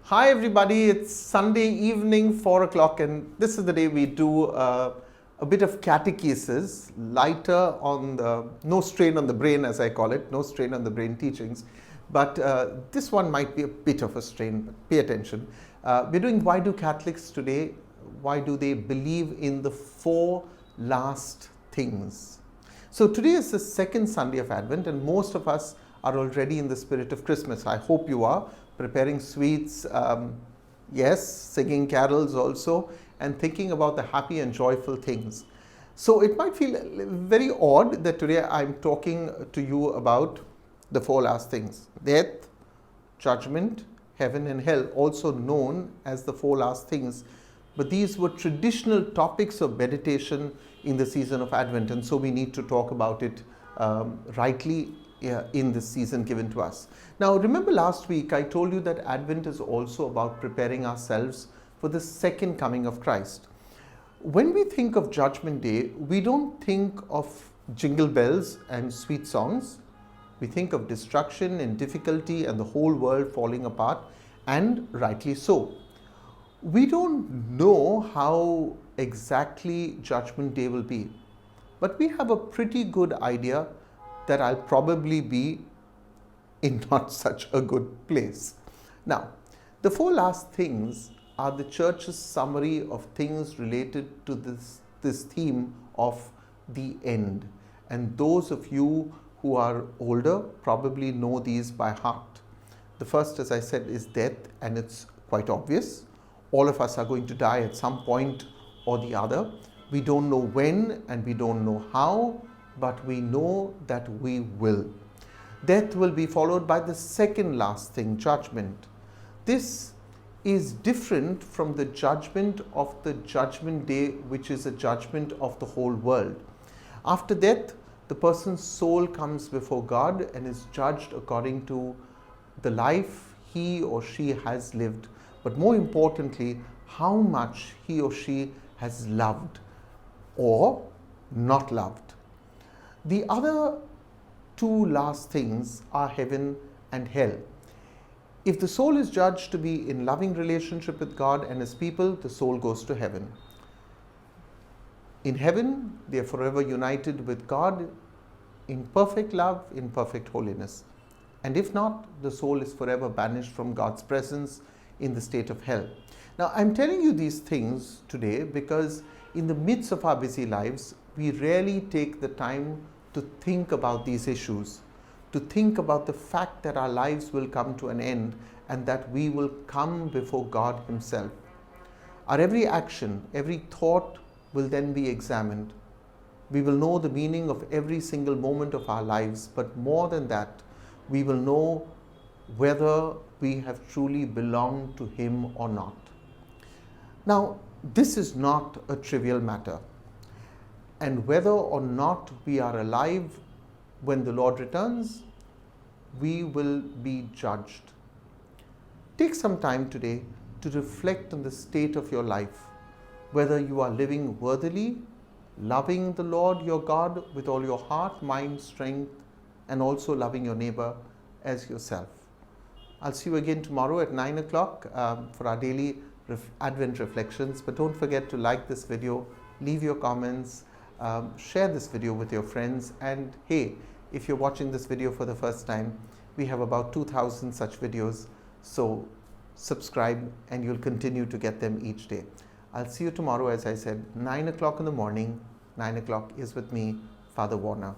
Hi everybody, it's Sunday evening, 4 o'clock, and this is the day we do a bit of catechesis, lighter on the, no strain on the brain as I call it, no strain on the brain teachings. But this one might be a bit of a strain, but pay attention. We're doing Why Do Catholics Today? Why do they believe in the four last things? So today is the second Sunday of Advent, and most of us are already in the spirit of Christmas. I hope you are preparing sweets, yes, singing carols also, and thinking about the happy and joyful things. So it might feel very odd that today I'm talking to you about the four last things: death, judgment, heaven and hell, also known as the four last things. But these were traditional topics of meditation in the season of Advent, and so we need to talk about it rightly in this season given to us. Now, remember last week I told you that Advent is also about preparing ourselves for the second coming of Christ. When we think of Judgment Day, we don't think of jingle bells and sweet songs. We think of destruction and difficulty and the whole world falling apart, and rightly so. We don't know how exactly Judgment Day will be, but we have a pretty good idea that I'll probably be in not such a good place. Now, the four last things are the church's summary of things related to this theme of the end. And those of you who are older probably know these by heart. The first, as I said, is death, and it's quite obvious. All of us are going to die at some point or the other. We don't know when and we don't know how, but we know that we will. Death will be followed by the second last thing, judgment. This is different from the judgment of the Judgment Day, which is a judgment of the whole world. After death, the person's soul comes before God and is judged according to the life he or she has lived, but more importantly, how much he or she has loved or not loved. The other two last things are heaven and hell. If the soul is judged to be in loving relationship with God and His people, the soul goes to heaven. In heaven, they are forever united with God in perfect love, in perfect holiness. And if not, the soul is forever banished from God's presence in the state of hell. Now, I'm telling you these things today because in the midst of our busy lives, we rarely take the time to think about these issues, to think about the fact that our lives will come to an end and that we will come before God Himself. Our every action, every thought will then be examined. We will know the meaning of every single moment of our lives, but more than that, we will know whether we have truly belonged to Him or not. Now, this is not a trivial matter. And whether or not we are alive when the Lord returns, we will be judged. Take some time today to reflect on the state of your life, whether you are living worthily, loving the Lord your God with all your heart, mind, strength, and also loving your neighbor as yourself. I'll see you again tomorrow at 9 o'clock for our daily Advent reflections. But don't forget to like this video, leave your comments, share this video with your friends, and hey, if you're watching this video for the first time, we have about 2,000 such videos, so subscribe and you'll continue to get them each day. I'll see you tomorrow, as I said, 9 o'clock in the morning. 9 o'clock is with me, Father Warner.